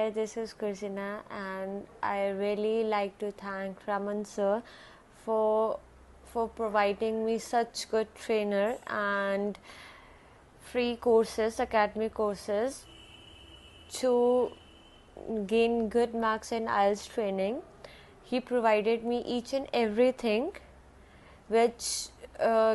Hi, this is Christina, and I really like to thank Raman sir for providing me such good trainer and free courses, academic courses to gain good marks in IELTS training. He provided me each and everything which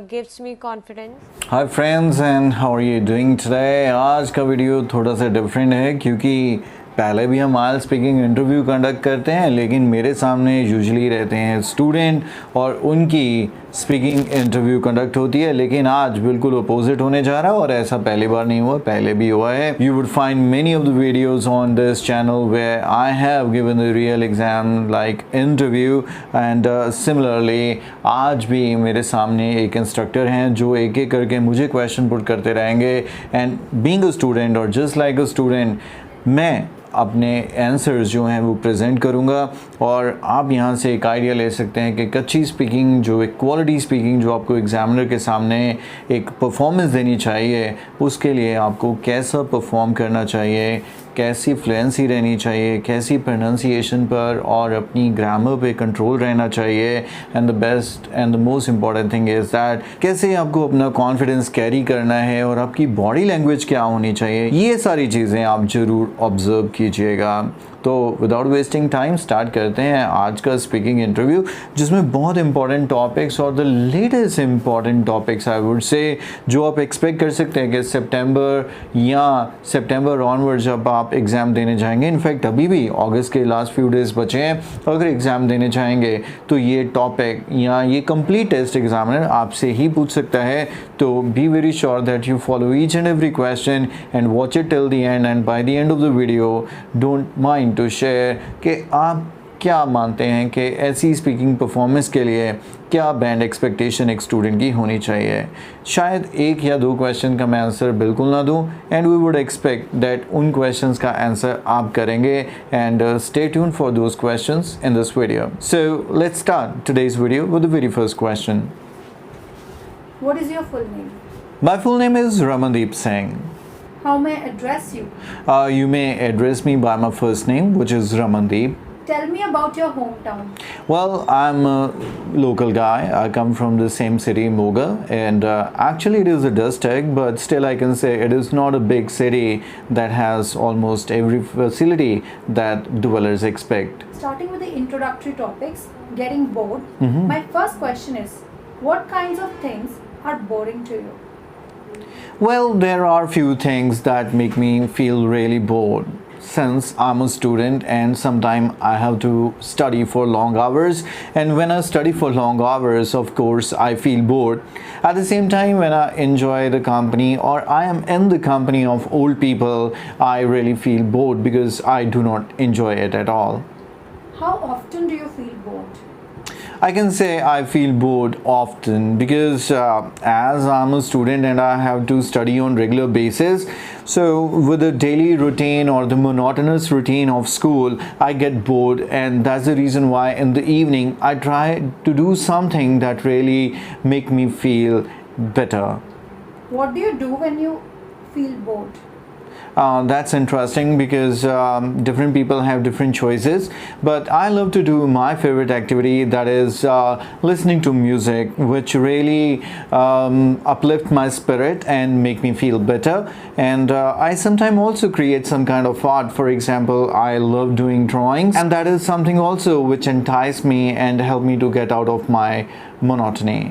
gives me confidence. Hi friends, and how are you doing today? आज का video थोड़ा सा different है क्योंकि पहले भी हम आइल्स speaking interview conduct करते हैं, लेकिन मेरे सामने यूजुअली रहते हैं स्टूडेंट और उनकी स्पीकिंग इंटरव्यू कंडक्ट होती है। लेकिन आज बिल्कुल अपोजिट होने जा रहा है और ऐसा पहली बार नहीं हुआ, पहले भी हुआ है। You would find many of the videos on this channel where I have given the real exam like interview and similarly आज भी मेरे सामने एक इंस्ट्रक्टर हैं जो एक एक करके मुझे क्वेश्चन पुट करते रहेंगे। एंड बीइंग अ स्टूडेंट और जस्ट लाइक अ स्टूडेंट मैं अपने आंसर्स जो हैं वो प्रेजेंट करूंगा और आप यहाँ से एक आइडिया ले सकते हैं कि अच्छी स्पीकिंग जो एक क्वालिटी स्पीकिंग जो आपको एग्जामिनर के सामने एक परफॉर्मेंस देनी चाहिए, उसके लिए आपको कैसा परफॉर्म करना चाहिए, कैसी फ्लुएंसी रहनी चाहिए, कैसी प्रोनाउंसिएशन पर और अपनी ग्रामर पे कंट्रोल रहना चाहिए। And the best and the most important thing is that कैसे आपको अपना कॉन्फिडेंस कैरी करना है और आपकी बॉडी लैंग्वेज क्या होनी चाहिए, ये सारी चीज़ें आप ज़रूर ऑब्जर्व कीजिएगा। तो विदाउट वेस्टिंग टाइम स्टार्ट करते हैं आज का स्पीकिंग इंटरव्यू, जिसमें बहुत इंपॉर्टेंट टॉपिक्स और the latest important topics I would say जो आप एक्सपेक्ट कर सकते हैं कि सितंबर या सितंबर ऑनवर्ड जब आप एग्ज़ाम देने जाएंगे, इनफैक्ट अभी भी अगस्त के लास्ट फ्यू डेज़ बचे हैं, अगर एग्ज़ाम देने जाएंगे तो ये टॉपिक या ये कंप्लीट टेस्ट एग्जामिनर आपसे ही पूछ सकता है। तो be very sure that you follow each and every question and watch it till the end and by the end of the video don't mind to share कि आप क्या मानते हैं कि ऐसी स्पीकिंग परफॉर्मेंस के लिए क्या बैंड एक्सपेक्टेशन एक स्टूडेंट की होनी चाहिए। शायद एक या दो क्वेश्चन का मैं आंसर बिल्कुल ना दूं and we would expect that उन क्वेश्चंस का आंसर आप करेंगे and stay tuned for those questions in this video. So let's start today's video with the very first question. What is your full name? My full name is Ramandeep Singh. How may I address you? You may address me by my first name, which is Ramandeep. Tell me about your hometown. Well, I'm a local guy. I come from the same city, Moga, and actually it is a district, but still I can say it is not a big city that has almost every facility that dwellers expect. Starting with the introductory topics, getting bored. Mm-hmm. My first question is, what kinds of things are boring to you? Well, there are few things that make me feel really bored. Since I'm a student and sometimes I have to study for long hours, and when I study for long hours, of course I feel bored. At the same time, when I enjoy the company or I am in the company of old people, I really feel bored because I do not enjoy it at all. How often do you feel bored? I can say I feel bored often because as I'm a student and I have to study on regular basis, so with the daily routine or the monotonous routine of school, I get bored, and that's the reason why in the evening I try to do something that really make me feel better. What do you do when you feel bored? That's interesting because different people have different choices, but I love to do my favorite activity, that is listening to music, which really uplift my spirit and make me feel better. And I sometimes also create some kind of art. For example, I love doing drawings, and that is something also which entice me and help me to get out of my monotony.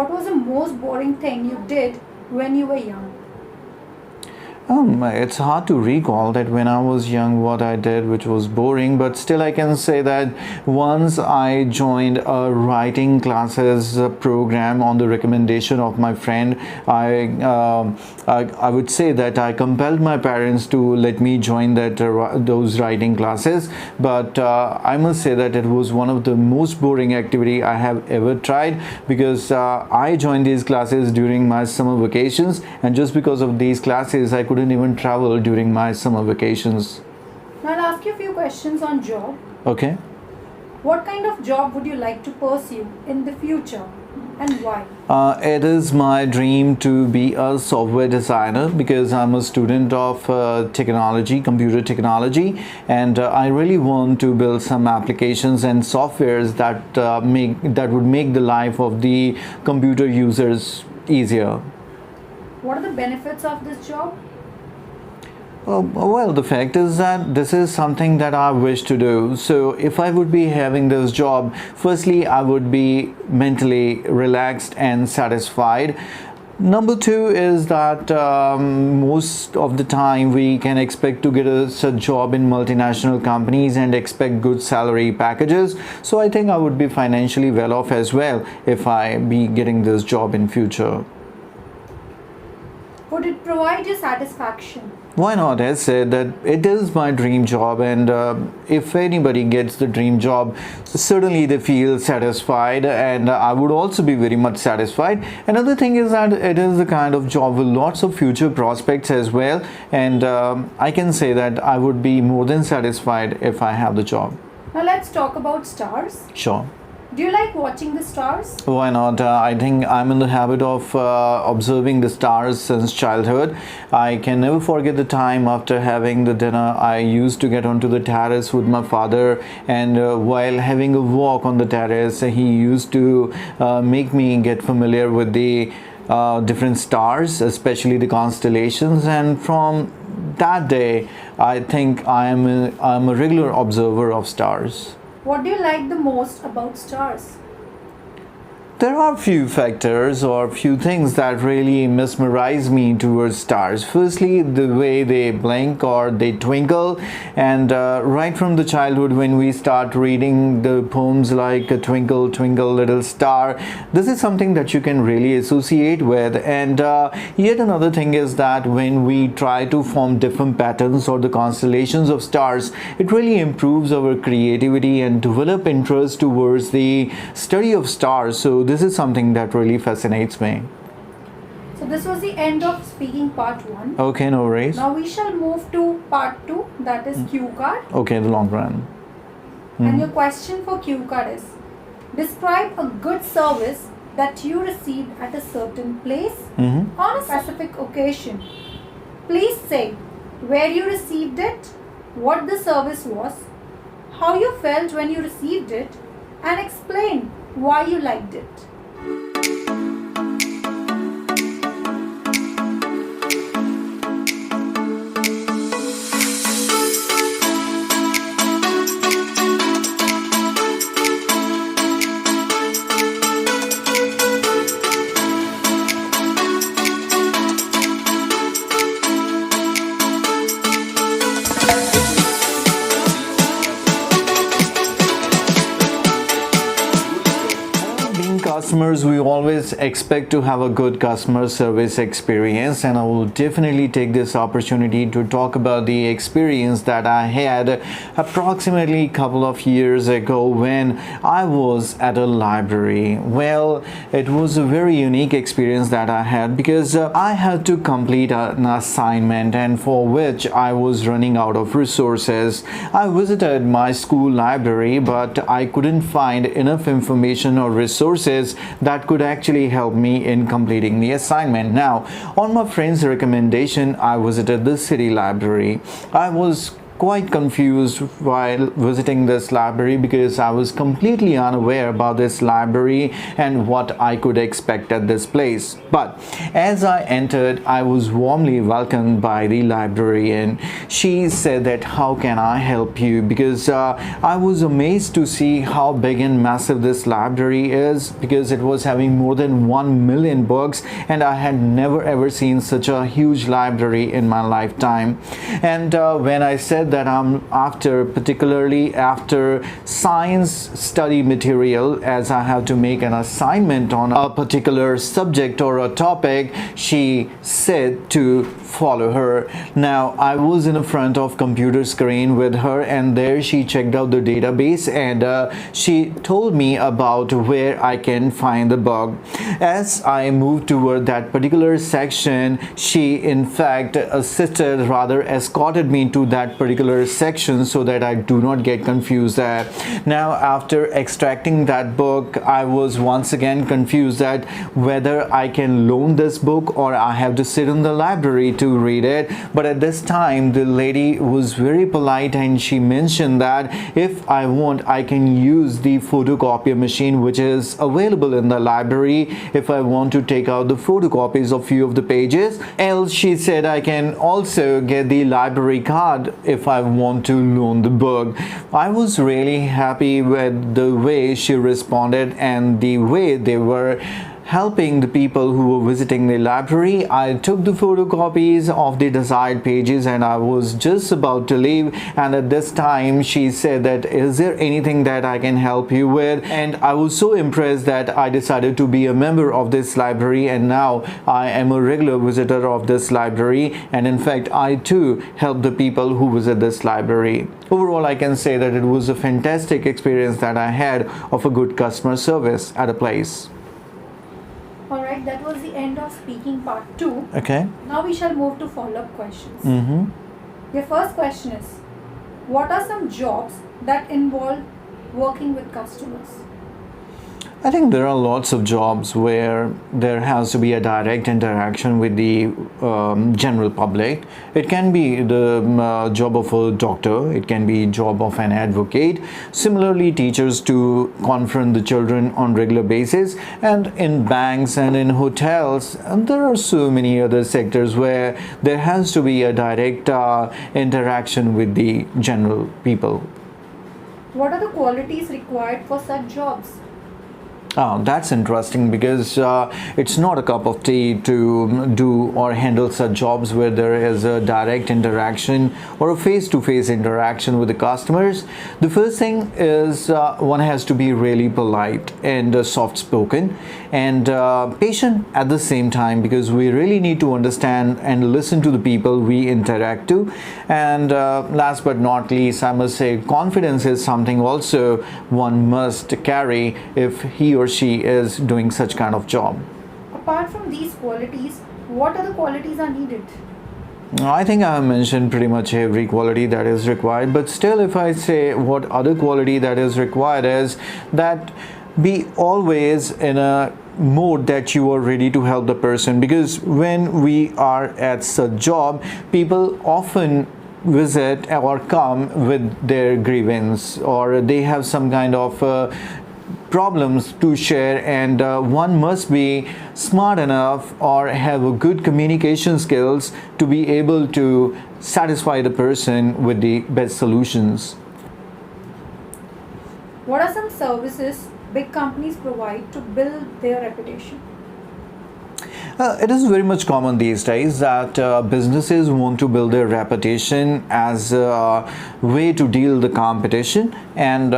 What was the most boring thing you did when you were young? It's hard to recall that when I was young what I did which was boring, but still I can say that once I joined a writing classes program on the recommendation of my friend. I would say that I compelled my parents to let me join those writing classes, but I must say that it was one of the most boring activity I have ever tried because I joined these classes during my summer vacations, and just because of these classes I couldn't even travel during my summer vacations. Now I'll ask you a few questions on job. Okay. What kind of job would you like to pursue in the future? And why? It is my dream to be a software designer because I'm a student of technology, computer technology, and I really want to build some applications and softwares that would make the life of the computer users easier. What are the benefits of this job? Well, the fact is that this is something that I wish to do. So if I would be having this job, firstly, I would be mentally relaxed and satisfied. Number two is that most of the time we can expect to get a job in multinational companies and expect good salary packages. So I think I would be financially well off as well if I be getting this job in future. Would it provide you satisfaction? Why not? I said that it is my dream job, and if anybody gets the dream job, certainly they feel satisfied, and I would also be very much satisfied. Another thing is that it is the kind of job with lots of future prospects as well, and I can say that I would be more than satisfied if I have the job. Now let's talk about stars. Sure. Do you like watching the stars? Why not? I think I'm in the habit of observing the stars since childhood. I can never forget the time after having the dinner. I used to get onto the terrace with my father, and while having a walk on the terrace, he used to make me get familiar with the different stars, especially the constellations. And from that day, I think I'm a regular observer of stars. What do you like the most about stars? There are few factors or few things that really mesmerize me towards stars. Firstly, the way they blink or they twinkle, and right from the childhood when we start reading the poems like Twinkle Twinkle Little Star, this is something that you can really associate with. And yet another thing is that when we try to form different patterns or the constellations of stars, it really improves our creativity and develop interest towards the study of stars. So this is something that really fascinates me. So this was the end of speaking part 1. Okay, no worries. Now we shall move to part 2, that is CueCard. Okay, the long run. And your question for CueCard is, describe a good service that you received at a certain place on a specific occasion. Please say where you received it, what the service was, how you felt when you received it, and explain why you liked it. Customers, we always expect to have a good customer service experience, and I will definitely take this opportunity to talk about the experience that I had approximately a couple of years ago when I was at a library. Well, it was a very unique experience that I had because I had to complete an assignment, and for which I was running out of resources. I visited my school library, but I couldn't find enough information or resources that could actually help me in completing the assignment. Now, on my friend's recommendation, I visited the city library. I was quite confused while visiting this library because I was completely unaware about this library and what I could expect at this place. But as I entered, I was warmly welcomed by the librarian. She said that, "How can I help you?" Because I was amazed to see how big and massive this library is, because it was having more than 1 million books, and I had never ever seen such a huge library in my lifetime. And when I said that I'm particularly after science study material, as I have to make an assignment on a particular subject or a topic, she said to follow her. Now I was in front of computer screen with her, and there she checked out the database, and she told me about where I can find the bug. As I moved toward that particular section, she in fact assisted, rather escorted me to that particular section so that I do not get confused there. Now after extracting that book, I was once again confused that whether I can loan this book or I have to sit in the library to read it. But at this time the lady was very polite, and she mentioned that if I want, I can use the photocopier machine which is available in the library if I want to take out the photocopies of few of the pages. Else she said I can also get the library card if I want to loan the book. I was really happy with the way she responded and the way they were helping the people who were visiting the library. I took the photocopies of the desired pages and I was just about to leave, and at this time she said that, is there anything that I can help you with? And I was so impressed that I decided to be a member of this library, and now I am a regular visitor of this library, and in fact I too help the people who visit this library. Overall, I can say that it was a fantastic experience that I had of a good customer service at a place. Alright, that was the end of speaking part 2. Okay. Now we shall move to follow-up questions. Mm-hmm. Your first question is, what are some jobs that involve working with customers? I think there are lots of jobs where there has to be a direct interaction with the general public. It can be the job of a doctor, it can be job of an advocate. Similarly, teachers to confront the children on regular basis, and in banks and in hotels, and there are so many other sectors where there has to be a direct interaction with the general people. What are the qualities required for such jobs? Oh, that's interesting, because it's not a cup of tea to do or handle such jobs where there is a direct interaction or a face-to-face interaction with the customers. The first thing is one has to be really polite and soft-spoken and patient at the same time, because we really need to understand and listen to the people we interact to. And last but not least, I must say confidence is something also one must carry if he or she is doing such kind of job. Apart from these qualities, what other qualities are needed? I think I have mentioned pretty much every quality that is required, but still if I say what other quality that is required is that be always in a mode that you are ready to help the person, because when we are at such job, people often visit or come with their grievance, or they have some kind of problems to share, and one must be smart enough or have a good communication skills to be able to satisfy the person with the best solutions. What are some services big companies provide to build their reputation? It is very much common these days that businesses want to build their reputation as a way to deal the competition, and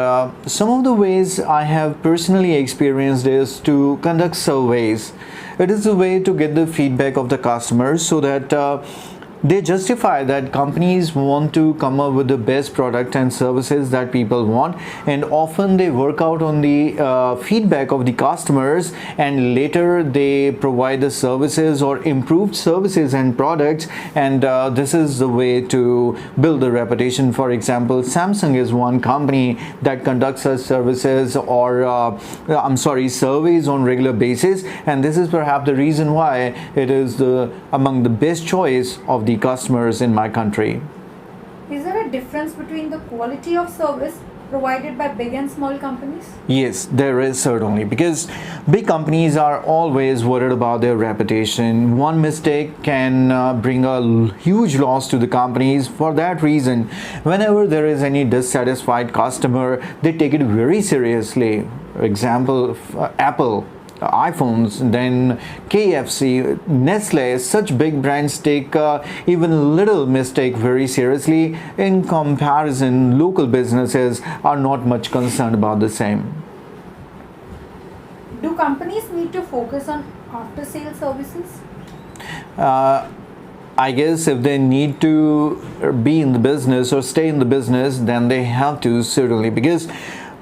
some of the ways I have personally experienced is to conduct surveys. It is a way to get the feedback of the customers so that they justify that companies want to come up with the best product and services that people want, and often they work out on the feedback of the customers, and later they provide the services or improved services and products, and this is the way to build the reputation. For example, Samsung is one company that conducts such services or surveys on regular basis, and this is perhaps the reason why it is among the best choice of the customers in my country. Is there a difference between the quality of service provided by big and small companies? Yes, there is certainly, because big companies are always worried about their reputation. One mistake can bring a huge loss to the companies. For that reason, whenever there is any dissatisfied customer, they take it very seriously. For example, Apple, iPhones, then KFC, Nestle, such big brands take even little mistake very seriously. In comparison, local businesses are not much concerned about the same. Do companies need to focus on after-sale services? I guess if they need to be in the business or stay in the business, then they have to, certainly, because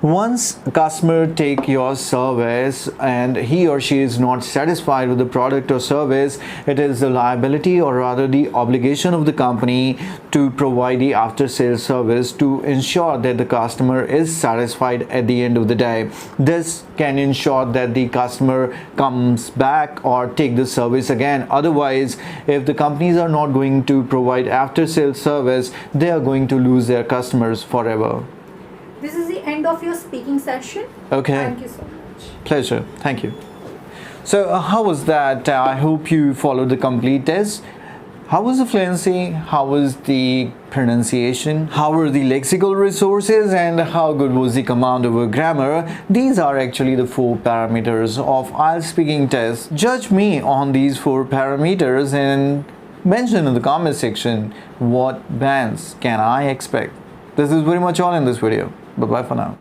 once a customer take your service and he or she is not satisfied with the product or service, it is the liability, or rather the obligation of the company, to provide the after sales service to ensure that the customer is satisfied at the end of the day. This can ensure that the customer comes back or take the service again. Otherwise, if the companies are not going to provide after sales service, they are going to lose their customers forever. This is the end of your speaking session. Okay. Thank you so much. Pleasure. Thank you. So how was that? I hope you followed the complete test. How was the fluency? How was the pronunciation? How were the lexical resources? And how good was the command over grammar? These are actually the 4 parameters of IELTS speaking test. Judge me on these 4 parameters and mention in the comment section what bands can I expect. This is very much all in this video. Bye-bye for now.